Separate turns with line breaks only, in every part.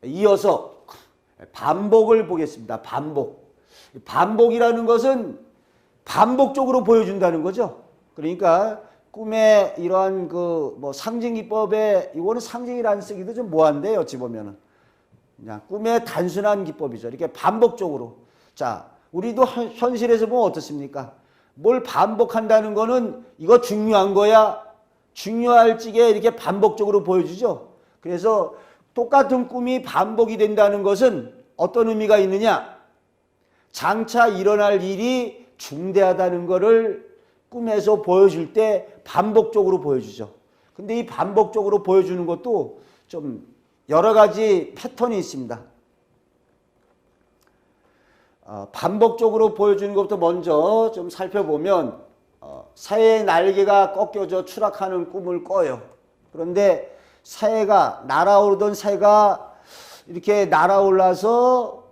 이어서 반복을 보겠습니다. 반복. 반복이라는 것은 반복적으로 보여준다는 거죠. 그러니까 꿈의 이러한 그 뭐 상징기법에 이거는 상징이라는 쓰기도 좀 뭐한데 어찌 보면은 그냥 꿈의 단순한 기법이죠. 이렇게 반복적으로. 자, 우리도 현실에서 보면 어떻습니까? 뭘 반복한다는 거는 이거 중요한 거야. 중요할 적에 이렇게 반복적으로 보여주죠. 그래서 똑같은 꿈이 반복이 된다는 것은 어떤 의미가 있느냐? 장차 일어날 일이 중대하다는 것을 꿈에서 보여줄 때 반복적으로 보여주죠. 근데 이 반복적으로 보여주는 것도 좀 여러 가지 패턴이 있습니다. 반복적으로 보여주는 것부터 먼저 좀 살펴보면 새의 날개가 꺾여져 추락하는 꿈을 꿔요. 그런데 새가 날아오르던 새가 이렇게 날아올라서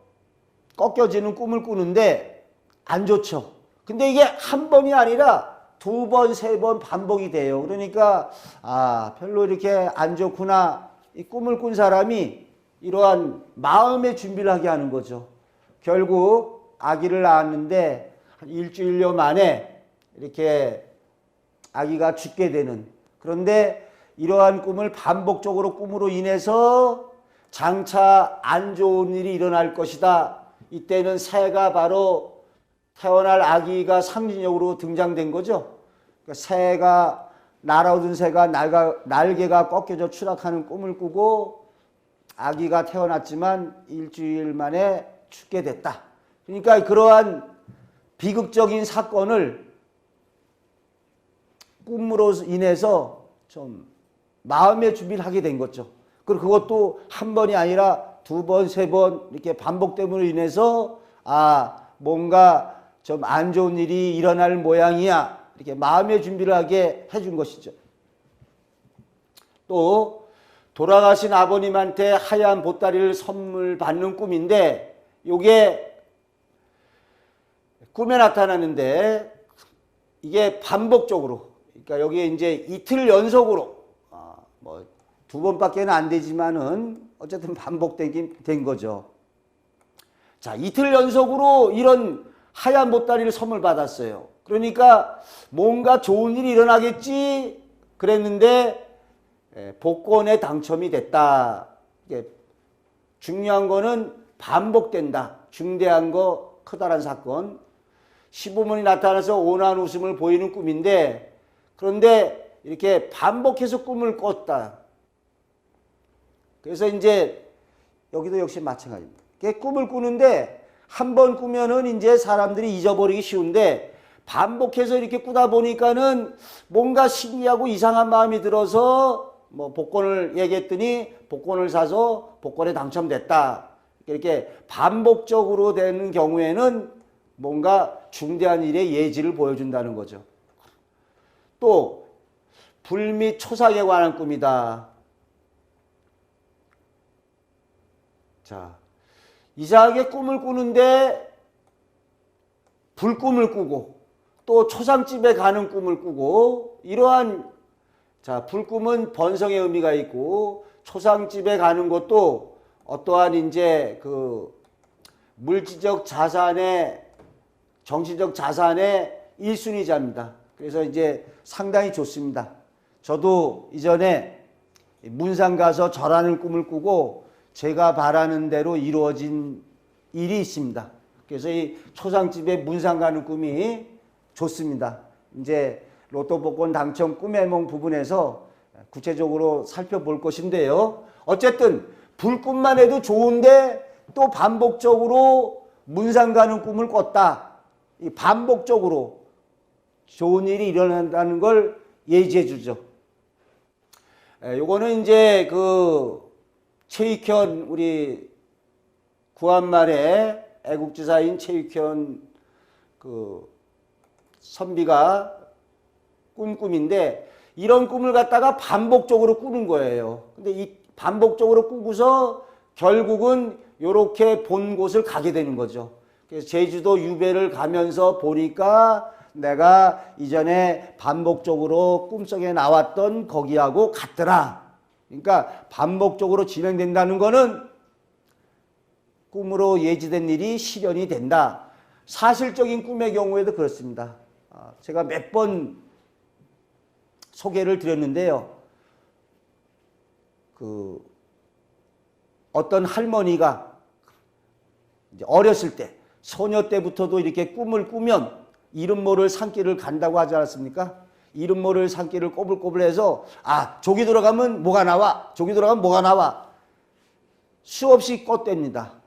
꺾여지는 꿈을 꾸는데 안 좋죠. 근데 이게 한 번이 아니라 두 번, 세 번 반복이 돼요. 그러니까 별로 이렇게 안 좋구나. 이 꿈을 꾼 사람이 이러한 마음의 준비를 하게 하는 거죠. 결국 아기를 낳았는데 한 일주일여 만에 이렇게 아기가 죽게 되는. 그런데 이러한 꿈을 반복적으로 꿈으로 인해서 장차 안 좋은 일이 일어날 것이다. 이때는 새가 바로 태어날 아기가 상징적으로 등장된 거죠. 그러니까 새가 날아오던 새가 날개가 꺾여져 추락하는 꿈을 꾸고 아기가 태어났지만 일주일 만에 죽게 됐다. 그러니까 그러한 비극적인 사건을 꿈으로 인해서 좀 마음의 준비를 하게 된 거죠. 그리고 그것도 한 번이 아니라 두 번, 세 번 이렇게 반복됨으로 인해서 뭔가 좀 안 좋은 일이 일어날 모양이야. 이렇게 마음의 준비를 하게 해준 것이죠. 또 돌아가신 아버님한테 하얀 보따리를 선물 받는 꿈인데 이게 꿈에 나타나는데 이게 반복적으로 그러니까 여기에 이제 이틀 연속으로 뭐 두 번밖에는 안 되지만은 어쨌든 반복된 거죠. 자, 이틀 연속으로 이런 하얀 보따리를 선물 받았어요. 그러니까 뭔가 좋은 일이 일어나겠지 그랬는데 복권에 당첨이 됐다. 중요한 거는 반복된다. 중대한 거 커다란 사건. 시부모니 나타나서 온화한 웃음을 보이는 꿈인데 그런데 이렇게 반복해서 꿈을 꿨다. 그래서 이제 여기도 역시 마찬가지입니다. 꿈을 꾸는데 한 번 꾸면은 이제 사람들이 잊어버리기 쉬운데 반복해서 이렇게 꾸다 보니까는 뭔가 신기하고 이상한 마음이 들어서 뭐 복권을 얘기했더니 복권을 사서 복권에 당첨됐다. 이렇게 반복적으로 되는 경우에는 뭔가 중대한 일의 예지를 보여준다는 거죠. 또 불 및 초상에 관한 꿈이다. 자, 이상하게 꿈을 꾸는데 불꿈을 꾸고 또 초상집에 가는 꿈을 꾸고 이러한 불꿈은 번성의 의미가 있고 초상집에 가는 것도 어떠한 이제 그 물질적 자산의 정신적 자산의 1순위자입니다. 그래서 이제 상당히 좋습니다. 저도 이전에 문상 가서 절하는 꿈을 꾸고 제가 바라는 대로 이루어진 일이 있습니다. 그래서 이 초상집에 문상 가는 꿈이 좋습니다. 이제 로또 복권 당첨 꿈의梦 부분에서 구체적으로 살펴볼 것인데요. 어쨌든 불꿈만 해도 좋은데 또 반복적으로 문상 가는 꿈을 꿨다. 이 반복적으로 좋은 일이 일어난다는 걸 예지해 주죠. 요거는 이제 그 최익현 우리 구한말의 애국지사인 최익현 그 선비가 꾼 꿈인데 이런 꿈을 갖다가 반복적으로 꾸는 거예요. 근데 이 반복적으로 꾸고서 결국은 요렇게 본 곳을 가게 되는 거죠. 그래서 제주도 유배를 가면서 보니까 내가 이전에 반복적으로 꿈속에 나왔던 거기하고 같더라. 그러니까 반복적으로 진행된다는 거는 꿈으로 예지된 일이 실현이 된다. 사실적인 꿈의 경우에도 그렇습니다. 제가 몇 번 소개를 드렸는데요. 어떤 할머니가 이제 어렸을 때, 소녀 때부터도 이렇게 꿈을 꾸면 이름 모를 산길을 간다고 하지 않았습니까? 이름 모를 산길을 꼬불꼬불해서 저기 들어가면 뭐가 나와, 저기 들어가면 뭐가 나와. 수없이 껐댑니다.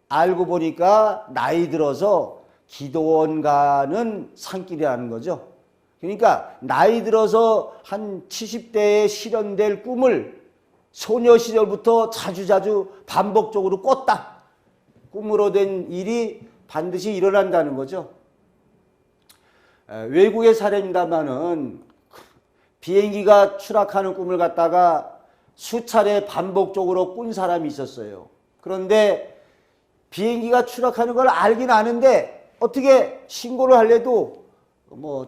알고 보니까 나이 들어서 기도원 가는 산길이라는 거죠. 그러니까 나이 들어서 한 70대에 실현될 꿈을 소녀 시절부터 자주자주 반복적으로 꿨다. 꿈으로 된 일이 반드시 일어난다는 거죠. 외국의 사례입니다마는 비행기가 추락하는 꿈을 갖다가 수차례 반복적으로 꾼 사람이 있었어요. 그런데 비행기가 추락하는 걸 알긴 아는데 어떻게 신고를 하려도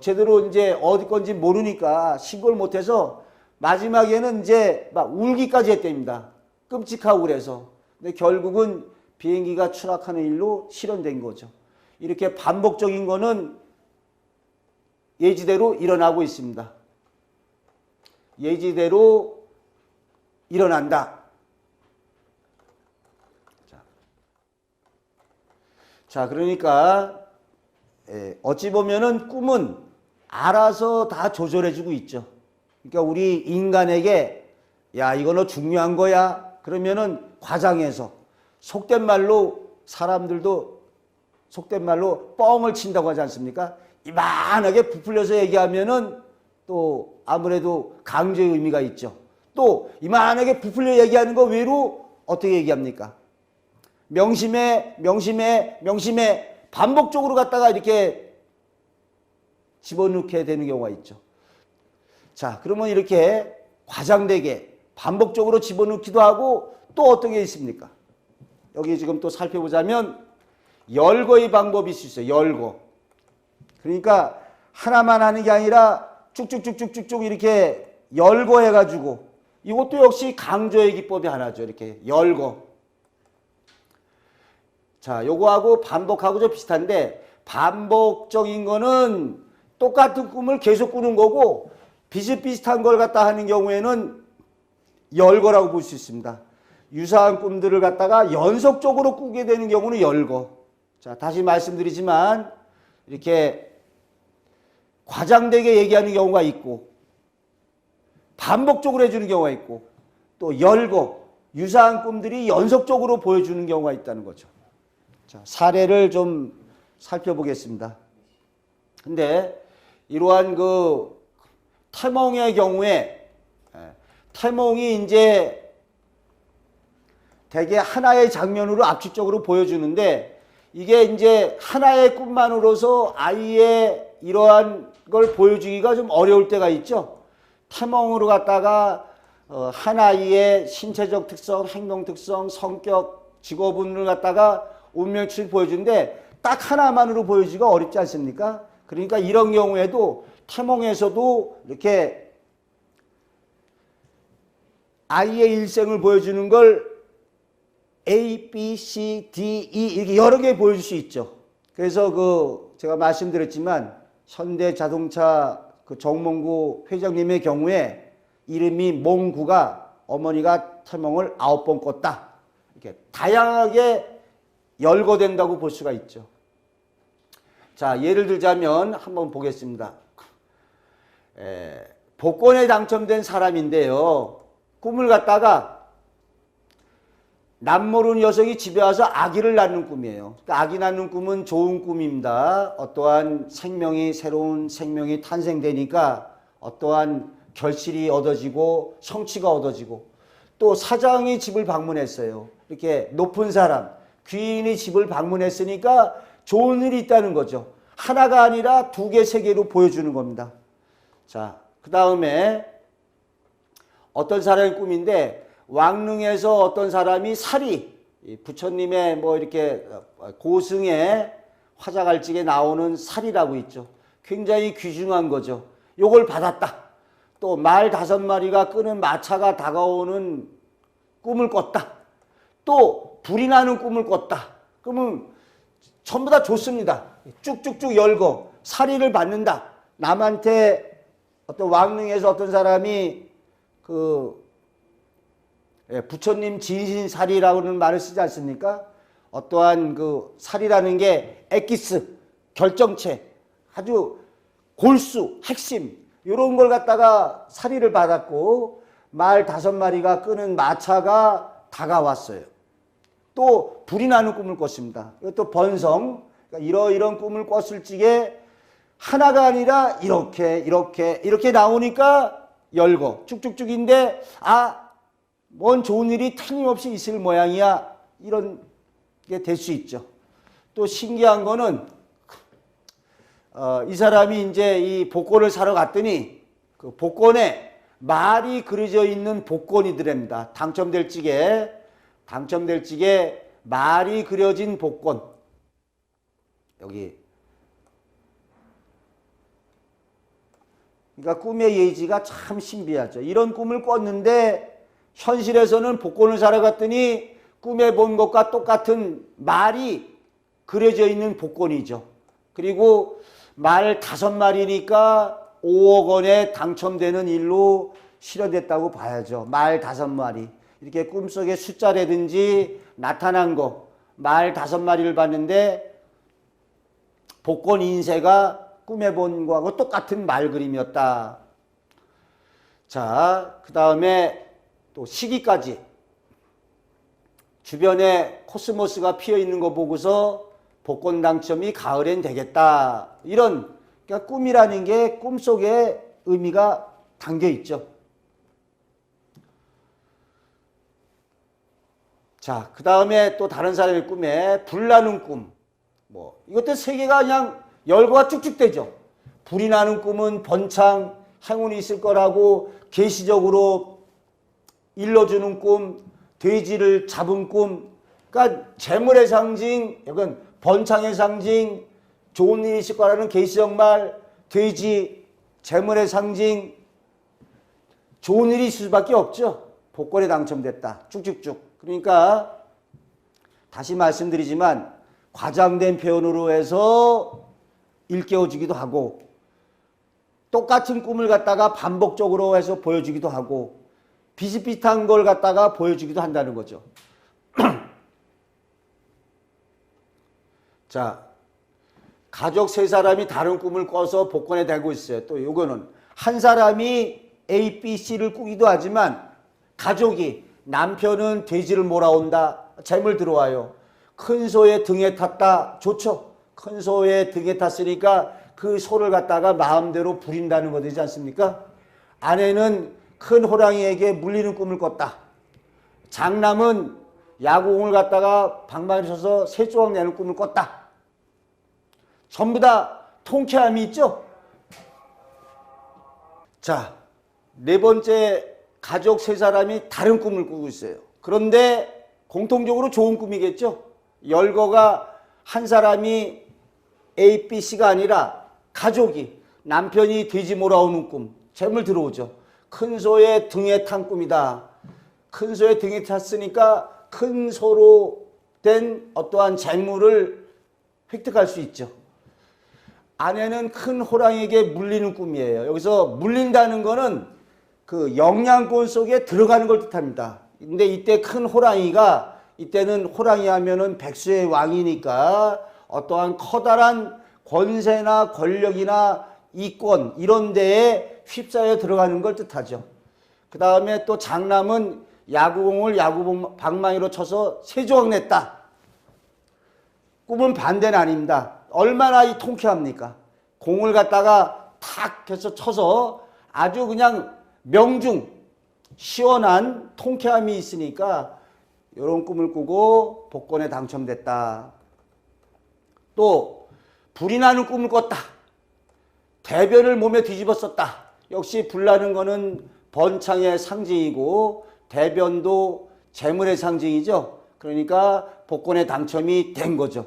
제대로 이제 어디 건지 모르니까 신고를 못해서 마지막에는 이제 막 울기까지 했답니다. 끔찍하고 그래서. 근데 결국은 비행기가 추락하는 일로 실현된 거죠. 이렇게 반복적인 거는 예지대로 일어나고 있습니다. 예지대로 일어난다. 자, 그러니까 어찌 보면은 꿈은 알아서 다 조절해주고 있죠. 그러니까 우리 인간에게 야, 이거 너 중요한 거야. 그러면은 과장해서 속된 말로 사람들도 속된 말로 뻥을 친다고 하지 않습니까? 이만하게 부풀려서 얘기하면은 또 아무래도 강조의 의미가 있죠. 또 이만하게 부풀려 얘기하는 거 외로 어떻게 얘기합니까? 명심해, 명심해, 명심해 반복적으로 갖다가 이렇게 집어넣게 되는 경우가 있죠. 자, 그러면 이렇게 과장되게 반복적으로 집어넣기도 하고 또 어떤 게 있습니까? 여기 지금 또 살펴보자면 열거의 방법이 있어요. 열거. 그러니까 하나만 하는 게 아니라 쭉쭉쭉쭉쭉 이렇게 열거해가지고 이것도 역시 강조의 기법이 하나죠. 이렇게 열거. 자, 요거하고 반복하고 좀 비슷한데 반복적인 거는 똑같은 꿈을 계속 꾸는 거고 비슷비슷한 걸 갖다 하는 경우에는 열거라고 볼 수 있습니다. 유사한 꿈들을 갖다가 연속적으로 꾸게 되는 경우는 열거. 자, 다시 말씀드리지만 이렇게 과장되게 얘기하는 경우가 있고 반복적으로 해주는 경우가 있고 또 열거, 유사한 꿈들이 연속적으로 보여주는 경우가 있다는 거죠. 자, 사례를 좀 살펴보겠습니다. 근데 이러한 태몽의 경우에 태몽이 이제 대개 하나의 장면으로 압축적으로 보여주는데 이게 이제 하나의 꿈만으로서 아이의 이러한 걸 보여주기가 좀 어려울 때가 있죠. 태몽으로 갖다가 한 아이의 신체적 특성, 행동 특성, 성격, 직업운을 갖다가 운명치를 보여주는데 딱 하나만으로 보여주기가 어렵지 않습니까? 그러니까 이런 경우에도 태몽에서도 이렇게 아이의 일생을 보여주는 걸 A, B, C, D, E 이렇게 여러 개 보여줄 수 있죠. 그래서 제가 말씀드렸지만 현대자동차 정몽구 회장님의 경우에 이름이 몽구가 어머니가 태몽을 9번 꿨다. 이렇게 다양하게 열거된다고 볼 수가 있죠. 자, 예를 들자면 한번 보겠습니다. 복권에 당첨된 사람인데요. 꿈을 갖다가 남모르는 여성이 집에 와서 아기를 낳는 꿈이에요. 그러니까 아기 낳는 꿈은 좋은 꿈입니다. 어떠한 생명이, 새로운 생명이 탄생되니까 어떠한 결실이 얻어지고 성취가 얻어지고 또 사장이 집을 방문했어요. 이렇게 높은 사람, 귀인이 집을 방문했으니까 좋은 일이 있다는 거죠. 하나가 아니라 2개, 3개로 보여주는 겁니다. 자, 그 다음에 어떤 사람의 꿈인데 왕릉에서 어떤 사람이 사리, 부처님의 이렇게 고승에 화자갈직에 나오는 사리라고 있죠. 굉장히 귀중한 거죠. 요걸 받았다. 또 말 5마리가 끄는 마차가 다가오는 꿈을 꿨다. 또 불이 나는 꿈을 꿨다. 그러면 전부 다 좋습니다. 쭉쭉쭉 열고 사리를 받는다. 남한테 어떤 왕릉에서 어떤 사람이 부처님 진신사리라고는 말을 쓰지 않습니까? 어떠한 그 사리라는 게 엑기스, 결정체, 아주 골수, 핵심 이런 걸 갖다가 사리를 받았고 말 5마리가 끄는 마차가 다가왔어요. 또 불이 나는 꿈을 꿨습니다. 이것도 번성, 그러니까 이런 꿈을 꿨을 적에 하나가 아니라 이렇게 나오니까 열고 쭉쭉쭉인데 뭔 좋은 일이 틀림없이 있을 모양이야. 이런 게 될 수 있죠. 또 신기한 거는 이 사람이 이제 이 복권을 사러 갔더니 그 복권에 말이 그려져 있는 복권이더랍니다. 당첨될 적에 말이 그려진 복권. 여기. 그러니까 꿈의 예지가 참 신비하죠. 이런 꿈을 꿨는데 현실에서는 복권을 사러 갔더니 꿈에 본 것과 똑같은 말이 그려져 있는 복권이죠. 그리고 말 5마리니까 5억 원에 당첨되는 일로 실현됐다고 봐야죠. 말 5마리. 이렇게 꿈속에 숫자라든지 나타난 거, 말 5마리를 봤는데 복권 인쇄가 꿈에 본 거하고 똑같은 말 그림이었다. 자, 그 다음에 또 시기까지. 주변에 코스모스가 피어 있는 거 보고서 복권 당첨이 가을엔 되겠다. 이런, 그러니까 꿈이라는 게 꿈속에 의미가 담겨 있죠. 자, 그 다음에 또 다른 사람의 꿈에 불 나는 꿈. 이것도 세계가 그냥 열거가 쭉쭉 되죠. 불이 나는 꿈은 번창, 행운이 있을 거라고 계시적으로 일러주는 꿈, 돼지를 잡은 꿈, 그러니까 재물의 상징, 이건 번창의 상징, 좋은 일이 있을 거라는 계시적 말, 돼지, 재물의 상징, 좋은 일이 있을 수밖에 없죠. 복권에 당첨됐다. 쭉쭉쭉. 그러니까 다시 말씀드리지만 과장된 표현으로 해서 일깨워주기도 하고 똑같은 꿈을 갖다가 반복적으로 해서 보여주기도 하고 비슷비슷한 걸 갖다가 보여주기도 한다는 거죠. 자, 가족 3사람이 다른 꿈을 꿔서 복권에 대고 있어요. 또 요거는 한 사람이 A, B, C를 꾸기도 하지만 가족이 남편은 돼지를 몰아온다. 재물 들어와요. 큰 소의 등에 탔다. 좋죠. 큰 소의 등에 탔으니까 그 소를 갖다가 마음대로 부린다는 거 되지 않습니까? 아내는 큰 호랑이에게 물리는 꿈을 꿨다. 장남은 야구공을 갖다가 방망이를 쳐서 3조각 내는 꿈을 꿨다. 전부 다 통쾌함이 있죠? 자, 4번째 가족 3사람이 다른 꿈을 꾸고 있어요. 그런데 공통적으로 좋은 꿈이겠죠? 열거가 한 사람이 A, B, C가 아니라 가족이 남편이 돼지 몰아오는 꿈, 재물 들어오죠. 큰 소의 등에 탄 꿈이다. 큰 소의 등에 탔으니까 큰 소로 된 어떠한 재물을 획득할 수 있죠. 아내는 큰 호랑이에게 물리는 꿈이에요. 여기서 물린다는 거는 그 영양권 속에 들어가는 걸 뜻합니다. 근데 이때 큰 호랑이가, 이때는 호랑이 하면은 백수의 왕이니까 어떠한 커다란 권세나 권력이나 이권 이런 데에 휩싸여 들어가는 걸 뜻하죠. 그 다음에 또 장남은 야구공을 방망이로 쳐서 3조각 냈다. 꿈은 반대는 아닙니다. 얼마나 이 통쾌합니까? 공을 갖다가 탁 해서 쳐서 아주 그냥 명중 시원한 통쾌함이 있으니까 이런 꿈을 꾸고 복권에 당첨됐다. 또 불이 나는 꿈을 꿨다. 대변을 몸에 뒤집어 썼다. 역시 불 나는 거는 번창의 상징이고 대변도 재물의 상징이죠. 그러니까 복권에 당첨이 된 거죠.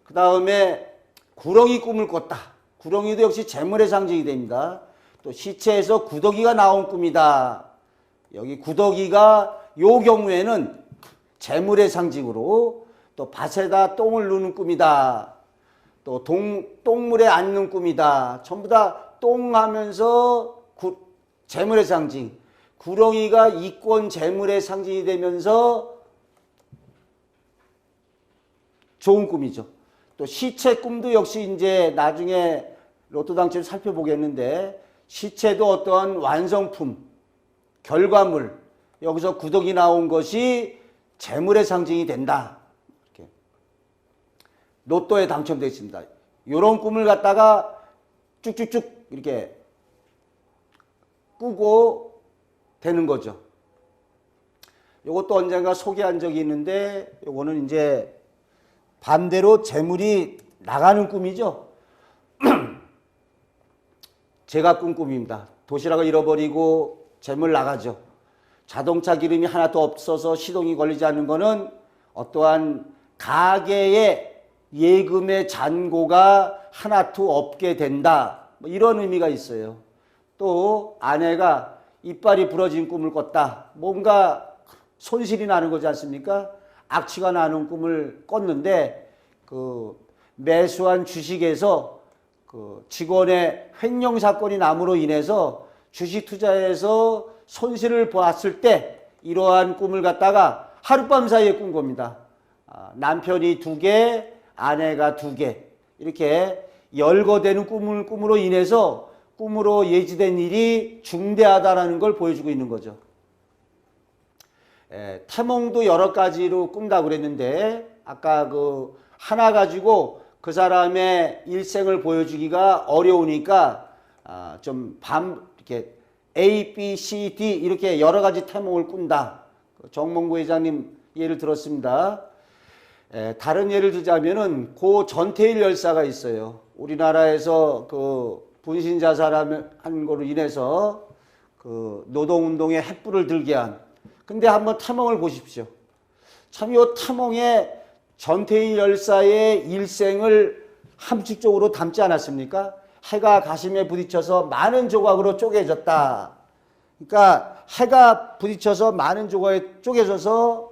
그 다음에 구렁이 꿈을 꿨다. 구렁이도 역시 재물의 상징이 됩니다. 또 시체에서 구더기가 나온 꿈이다. 여기 구더기가 요 경우에는 재물의 상징으로, 또 밭에다 똥을 누는 꿈이다. 또 똥물에 앉는 꿈이다. 전부 다 똥하면서 재물의 상징. 구렁이가 이권 재물의 상징이 되면서 좋은 꿈이죠. 또 시체 꿈도 역시 이제 나중에 로또 당첨 살펴보겠는데, 시체도 어떠한 완성품, 결과물, 여기서 구덕이 나온 것이 재물의 상징이 된다. 이렇게 로또에 당첨되어 있습니다. 이런 꿈을 갖다가 쭉쭉쭉 이렇게 꾸고 되는 거죠. 이것도 언젠가 소개한 적이 있는데, 이거는 이제 반대로 재물이 나가는 꿈이죠. 제가 꾼 꿈입니다. 도시락을 잃어버리고 재물 나가죠. 자동차 기름이 하나도 없어서 시동이 걸리지 않는 거는 어떠한 가계의 예금의 잔고가 하나도 없게 된다. 뭐 이런 의미가 있어요. 또 아내가 이빨이 부러진 꿈을 꿨다. 뭔가 손실이 나는 거지 않습니까? 악취가 나는 꿈을 꿨는데, 그 매수한 주식에서 그 직원의 횡령 사건이 남으로 인해서 주식 투자에서 손실을 보았을 때 이러한 꿈을 갖다가 하룻밤 사이에 꾼 겁니다. 남편이 2개, 아내가 2개, 이렇게 열거되는 꿈으로 인해서 꿈으로 예지된 일이 중대하다라는 걸 보여주고 있는 거죠. 태몽도 여러 가지로 꾼다고 그랬는데, 아까 그 하나 가지고 그 사람의 일생을 보여주기가 어려우니까 좀 이렇게 A, B, C, D 이렇게 여러 가지 태몽을 꾼다. 정몽구 회장님 예를 들었습니다. 다른 예를 들자면은 고 전태일 열사가 있어요. 우리나라에서 그 분신자살한 거로 인해서 그 노동운동에 횃불을 들게 한. 근데 한번 탐험을 보십시오. 참 이 탐험에 전태일 열사의 일생을 함축적으로 담지 않았습니까? 해가 가심에 부딪혀서 많은 조각으로 쪼개졌다. 그러니까 해가 부딪혀서 많은 조각에 쪼개져서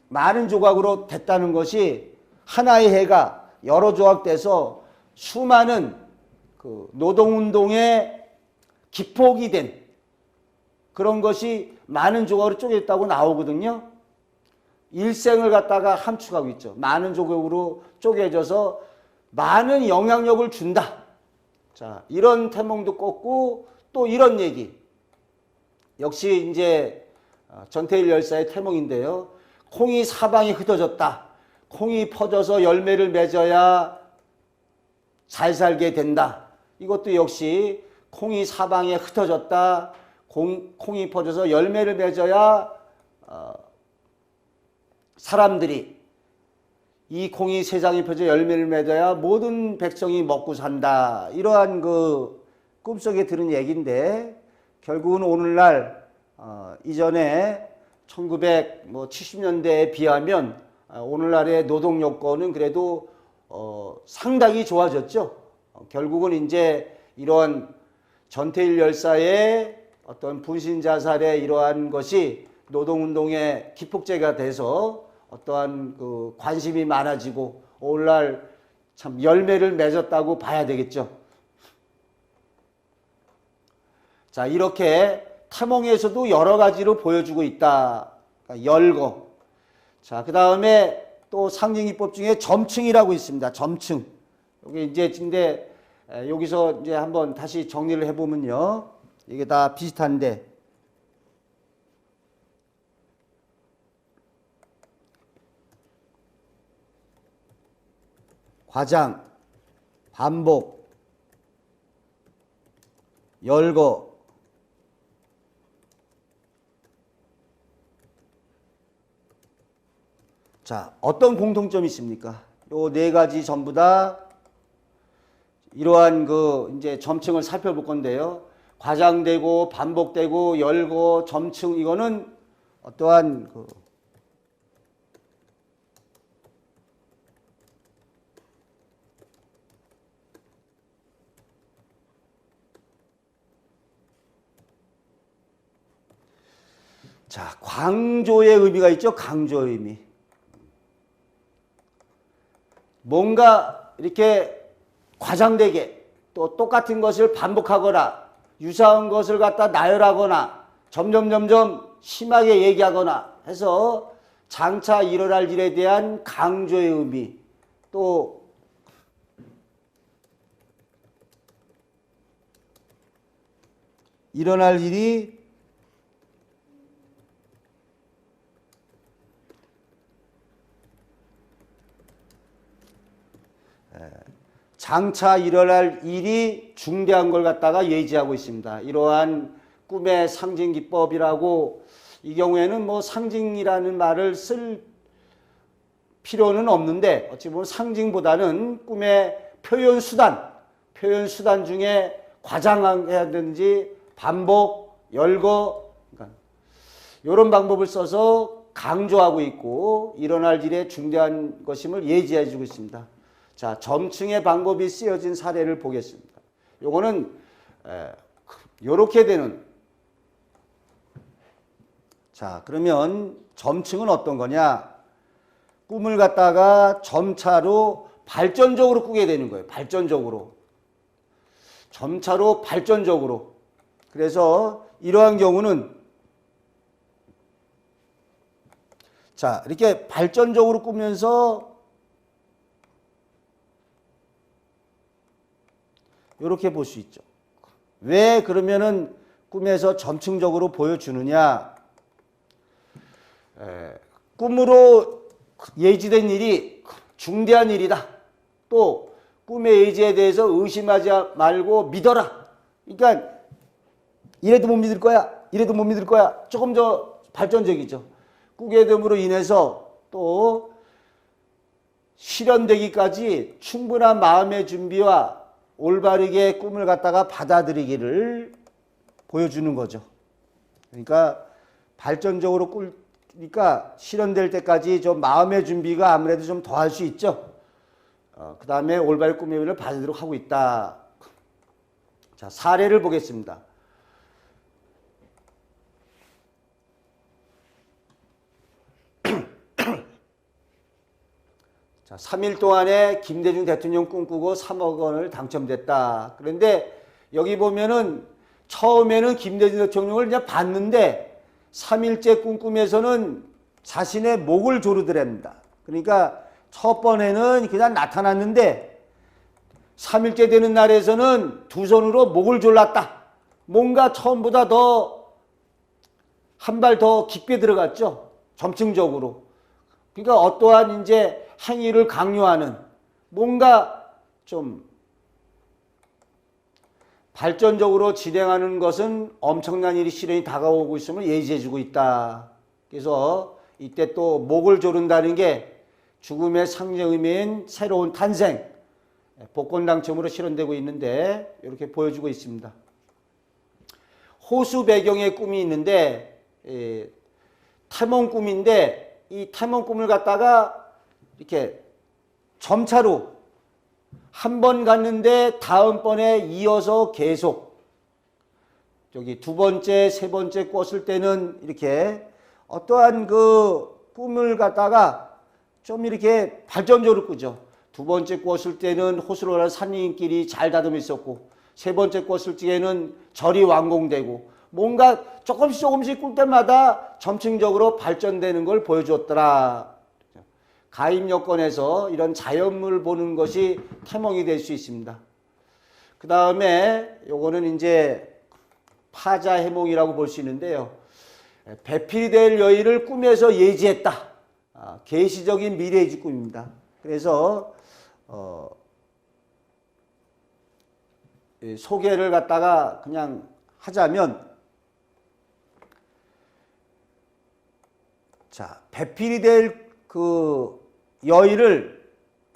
많은 조각으로 됐다는 것이, 하나의 해가 여러 조각돼서 수많은 그 노동운동의 기폭이 된 그런 것이 많은 조각으로 쪼개졌다고 나오거든요. 일생을 갖다가 함축하고 있죠. 많은 조각으로 쪼개져서 많은 영향력을 준다. 자, 이런 태몽도 꿨고, 또 이런 얘기. 역시 이제 전태일 열사의 태몽인데요. 콩이 사방에 흩어졌다. 콩이 퍼져서 열매를 맺어야 잘 살게 된다. 이것도 역시 콩이 사방에 흩어졌다. 콩이 퍼져서 열매를 맺어야 사람들이, 이 콩이 세상에 펴져 열매를 맺어야 모든 백성이 먹고 산다. 이러한 그 꿈속에 들은 얘기인데, 결국은 오늘날 이전에 1970년대에 비하면 오늘날의 노동 여건은 그래도 상당히 좋아졌죠. 결국은 이제 이러한 전태일 열사의 어떤 분신자살의 이러한 것이 노동운동의 기폭제가 돼서 어떠한 그 관심이 많아지고 오늘날 참 열매를 맺었다고 봐야 되겠죠. 자, 이렇게 탐몽에서도 여러 가지로 보여주고 있다. 그러니까 열거. 자, 그 다음에 또 상징기법 중에 점층이라고 있습니다. 점층. 여기 이제 근데 여기서 이제 한번 다시 정리를 해보면요. 이게 다 비슷한데, 과장, 반복, 열거, 자, 어떤 공통점이 있습니까? 요 네 가지 전부 다 이러한 그 이제 점층을 살펴볼 건데요. 과장되고 반복되고 열거, 점층, 이거는 어떠한 그 자, 강조의 의미가 있죠. 강조의 의미. 뭔가 이렇게 과장되게 또 똑같은 것을 반복하거나 유사한 것을 갖다 나열하거나 점점 심하게 얘기하거나 해서 장차 일어날 일에 대한 강조의 의미, 또 일어날 일이 장차 일어날 일이 중대한 걸 갖다가 예지하고 있습니다. 이러한 꿈의 상징 기법이라고, 이 경우에는 뭐 상징이라는 말을 쓸 필요는 없는데 어찌 보면 상징보다는 꿈의 표현 수단 중에 과장하든지 반복, 열거, 그러니까 이런 방법을 써서 강조하고 있고 일어날 일에 중대한 것임을 예지해 주고 있습니다. 자, 점층의 방법이 쓰여진 사례를 보겠습니다. 요거는 요렇게 되는, 자, 그러면 점층은 어떤 거냐? 꿈을 갖다가 점차로 발전적으로 꾸게 되는 거예요. 발전적으로. 점차로 발전적으로. 그래서 이러한 경우는, 자, 이렇게 발전적으로 꾸면서 이렇게 볼 수 있죠. 왜 그러면은 꿈에서 점층적으로 보여주느냐? 꿈으로 예지된 일이 중대한 일이다. 또 꿈의 예지에 대해서 의심하지 말고 믿어라. 그러니까 이래도 못 믿을 거야. 이래도 못 믿을 거야. 조금 더 발전적이죠. 꾸게 됨으로 인해서 또 실현되기까지 충분한 마음의 준비와 올바르게 꿈을 갖다가 받아들이기를 보여주는 거죠. 그러니까 발전적으로 꾸니까 실현될 때까지 좀 마음의 준비가 아무래도 좀 더 할 수 있죠. 그 다음에 올바른 꿈의 의미를 받도록 하고 있다. 자, 사례를 보겠습니다. 자, 3일 동안에 김대중 대통령 꿈꾸고 3억 원을 당첨됐다. 그런데 여기 보면은 처음에는 김대중 대통령을 그냥 봤는데 3일째 꿈꾸면서는 자신의 목을 조르더랍니다. 그러니까 첫 번에는 그냥 나타났는데 3일째 되는 날에서는 두 손으로 목을 졸랐다. 뭔가 처음보다 더 한 발 더 깊게 들어갔죠. 점층적으로. 그러니까 어떠한 이제 행위를 강요하는 뭔가 좀 발전적으로 진행하는 것은 엄청난 일이 실현이 다가오고 있음을 예지해주고 있다. 그래서 이때 또 목을 조른다는 게 죽음의 상징 의미인 새로운 탄생, 복권 당첨으로 실현되고 있는데 이렇게 보여주고 있습니다. 호수 배경의 꿈이 있는데 탐험 꿈인데 이 탐험 꿈을 갖다가 이렇게 점차로 한 번 갔는데 다음번에 이어서 계속 저기 두 번째, 세 번째 꿨을 때는 이렇게 어떠한 그 꿈을 갖다가 좀 이렇게 발전적으로 꾸죠. 두 번째 꿨을 때는 호수로 가는 산림길이 잘 다듬어 있었고 세 번째 꿨을 때에는 절이 완공되고 뭔가 조금씩 꿀 때마다 점층적으로 발전되는 걸 보여줬더라. 가임 여건에서 이런 자연물 보는 것이 태몽이 될 수 있습니다. 그 다음에 요거는 이제 파자해몽이라고 볼 수 있는데요. 배필이 될 여인을 꿈에서 예지했다. 계시적인 미래예지 꿈입니다. 그래서 소개를 갖다가 그냥 하자면, 자, 배필이 될 그 여인을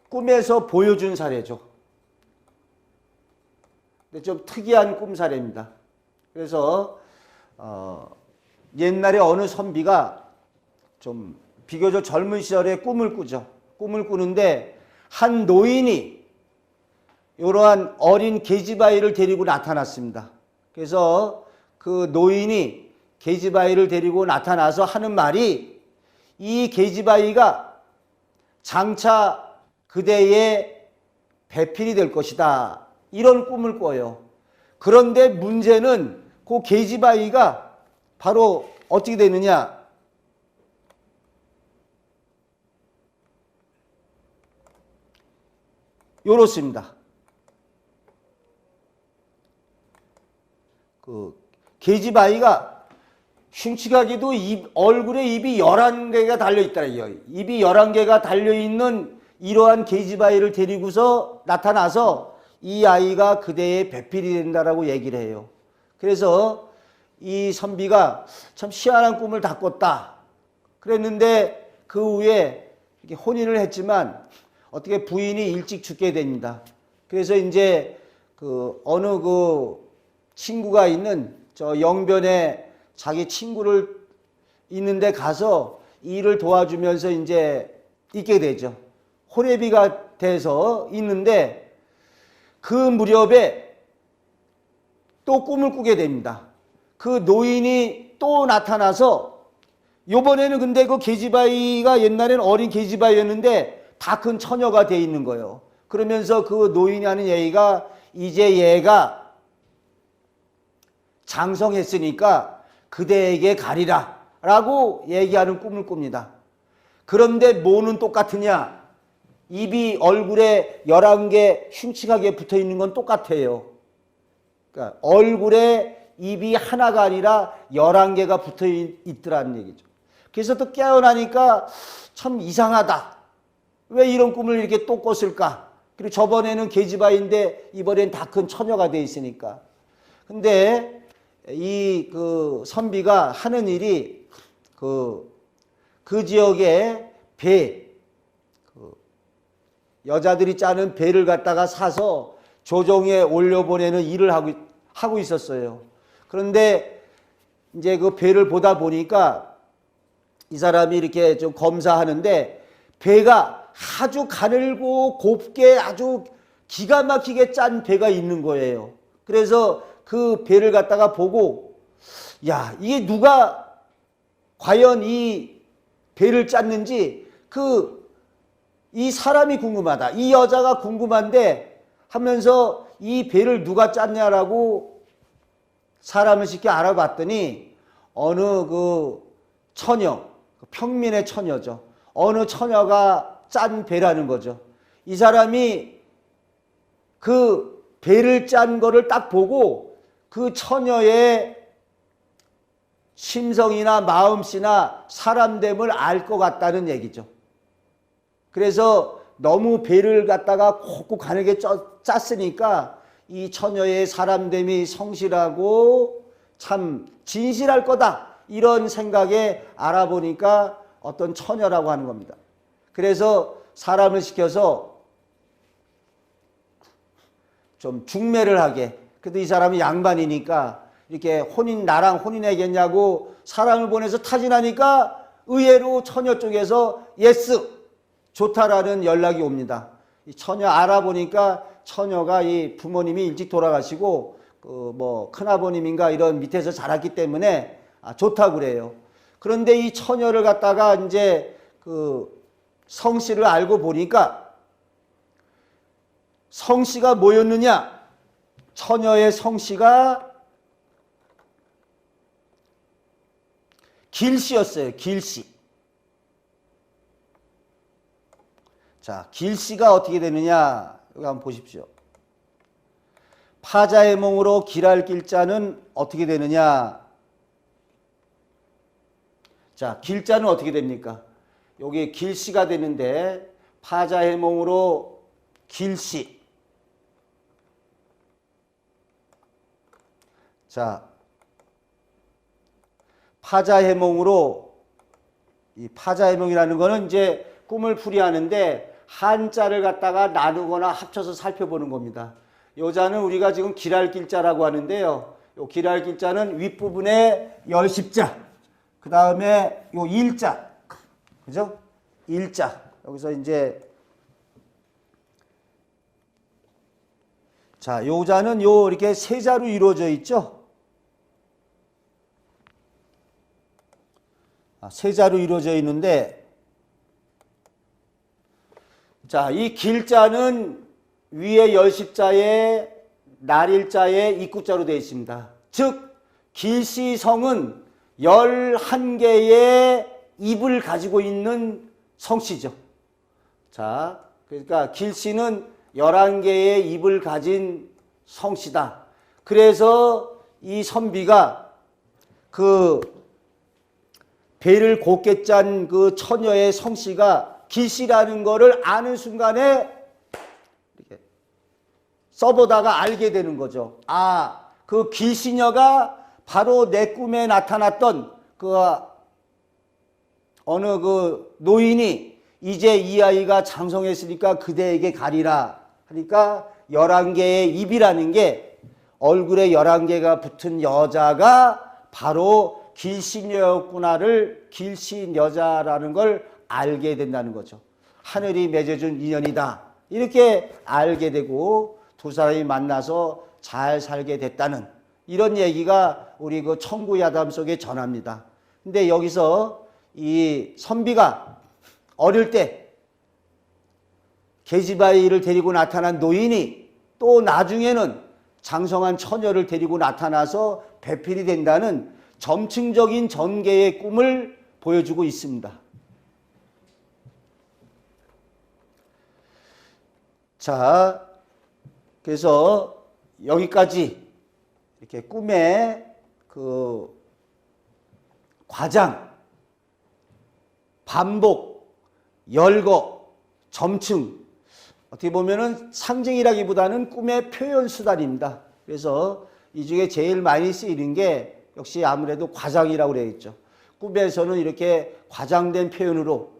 꿈에서 보여준 사례죠. 근데 좀 특이한 꿈 사례입니다. 그래서 옛날에 어느 선비가 좀 비교적 젊은 시절에 꿈을 꾸죠. 꿈을 꾸는데 한 노인이 이러한 어린 계집아이를 데리고 나타났습니다. 그래서 그 노인이 계집아이를 데리고 나타나서 하는 말이 이 계집아이가 장차 그대의 배필이 될 것이다. 이런 꿈을 꿔요. 그런데 문제는 그 계집아이가 바로 어떻게 되느냐. 요렇습니다. 그 계집아이가 흉측하게도 얼굴에 입이 11개가 달려있더래요. 입이 11개가 달려있는 이러한 계집아이를 데리고서 나타나서 이 아이가 그대의 배필이 된다라고 얘기를 해요. 그래서 이 선비가 참 희한한 꿈을 다 꿨다. 그랬는데 그 후에 이렇게 혼인을 했지만 어떻게 부인이 일찍 죽게 됩니다. 그래서 이제 그 어느 그 친구가 있는 저 영변에 자기 친구를 있는데 가서 일을 도와주면서 이제 있게 되죠. 호래비가 돼서 있는데 그 무렵에 또 꿈을 꾸게 됩니다. 그 노인이 또 나타나서 요번에는 근데 그 계집아이가 옛날에는 어린 계집아이였는데 다 큰 처녀가 돼 있는 거예요. 그러면서 그 노인이 하는 얘기가 이제 얘가 장성했으니까 그대에게 가리라 라고 얘기하는 꿈을 꿉니다. 그런데 뭐는 똑같으냐? 입이 얼굴에 11개 흉측하게 붙어 있는 건 똑같아요. 그러니까 얼굴에 입이 하나가 아니라 11개가 붙어 있더라는 얘기죠. 그래서 또 깨어나니까 참 이상하다. 왜 이런 꿈을 이렇게 또 꿨을까? 그리고 저번에는 계집아이인데 이번엔 다 큰 처녀가 돼 있으니까. 근데 이 그 선비가 하는 일이 그 지역에 배, 여자들이 짜는 배를 갖다가 사서 조정에 올려보내는 일을 하고 있었어요. 그런데 이제 그 배를 보다 보니까 이 사람이 이렇게 좀 검사하는데 배가 아주 가늘고 곱게 아주 기가 막히게 짠 배가 있는 거예요. 그래서 그 배를 갖다가 보고 야, 이게 누가 과연 이 배를 짰는지 이 사람이 궁금하다. 이 여자가 궁금한데 하면서 이 배를 누가 짰냐라고 사람을 쉽게 알아봤더니 어느 그 처녀, 평민의 처녀죠. 어느 처녀가 짠 배라는 거죠. 이 사람이 그 배를 짠 거를 딱 보고 그 처녀의 심성이나 마음씨나 사람됨을 알 것 같다는 얘기죠. 그래서 너무 배를 갖다가 곱고 가늘게 짰으니까 이 처녀의 사람됨이 성실하고 참 진실할 거다. 이런 생각에 알아보니까 어떤 처녀라고 하는 겁니다. 그래서 사람을 시켜서 좀 중매를 하게. 그래도 이 사람이 양반이니까 이렇게 나랑 혼인하겠냐고 사람을 보내서 타진하니까 의외로 처녀 쪽에서 예스, 좋다라는 연락이 옵니다. 이 처녀 알아보니까 처녀가 이 부모님이 일찍 돌아가시고 뭐 큰아버님인가 이런 밑에서 자랐기 때문에 좋다고 그래요. 그런데 이 처녀를 갖다가 이제 그 성씨를 알고 보니까 성씨가 뭐였느냐? 처녀의 성씨가 길씨였어요. 길씨. 자, 길씨가 어떻게 되느냐? 여기 한번 보십시오. 파자의 몽으로 길할 길자는 어떻게 되느냐? 자, 길자는 어떻게 됩니까? 여기 길씨가 되는데 파자해몽으로 길씨. 자, 파자해몽으로 이 파자해몽이라는 거는 이제 꿈을 풀이하는데 한자를 갖다가 나누거나 합쳐서 살펴보는 겁니다. 요자는 우리가 지금 길할 길자라고 하는데요. 요 길할 길자는 윗부분에 열십자, 그 다음에 요 일자, 그죠? 일자. 여기서 이제 자, 요자는 요 이렇게 세 자로 이루어져 있죠. 세자로 이루어져 있는데, 자, 이 길자는 위에 열십자에 날일자에 입구자로 되어 있습니다. 즉 길시성은 11개의 입을 가지고 있는 성씨죠. 자, 그러니까 길시는 11개의 입을 가진 성씨다. 그래서 이 선비가 그 배를 곱게 짠 그 처녀의 성씨가 길시라는 거를 아는 순간에 이렇게 써보다가 알게 되는 거죠. 아, 그 길시녀가 바로 내 꿈에 나타났던 그 어느 그 노인이 이제 이 아이가 장성했으니까 그대에게 가리라 하니까 11개의 입이라는 게 얼굴에 11개가 붙은 여자가 바로 길시녀였구나를 길시여자라는 걸 알게 된다는 거죠. 하늘이 맺어준 인연이다. 이렇게 알게 되고 두 사람이 만나서 잘 살게 됐다는 이런 얘기가 우리 그 청구야담 속에 전합니다. 근데 여기서 이 선비가 어릴 때 계집아이를 데리고 나타난 노인이 또 나중에는 장성한 처녀를 데리고 나타나서 배필이 된다는 점층적인 전개의 꿈을 보여주고 있습니다. 자, 그래서 여기까지 이렇게 꿈의 그 과장, 반복, 열거, 점층, 어떻게 보면은 상징이라기보다는 꿈의 표현 수단입니다. 그래서 이 중에 제일 많이 쓰이는 게 역시 아무래도 과장이라고 그래야겠죠. 꿈에서는 이렇게 과장된 표현으로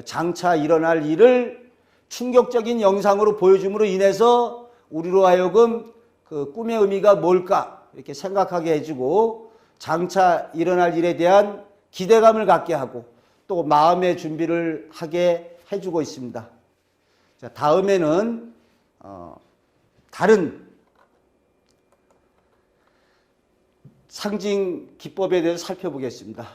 장차 일어날 일을 충격적인 영상으로 보여줌으로 인해서 우리로 하여금 그 꿈의 의미가 뭘까 이렇게 생각하게 해주고 장차 일어날 일에 대한 기대감을 갖게 하고 또 마음의 준비를 하게 해주고 있습니다. 자, 다음에는 다른 상징 기법에 대해서 살펴보겠습니다.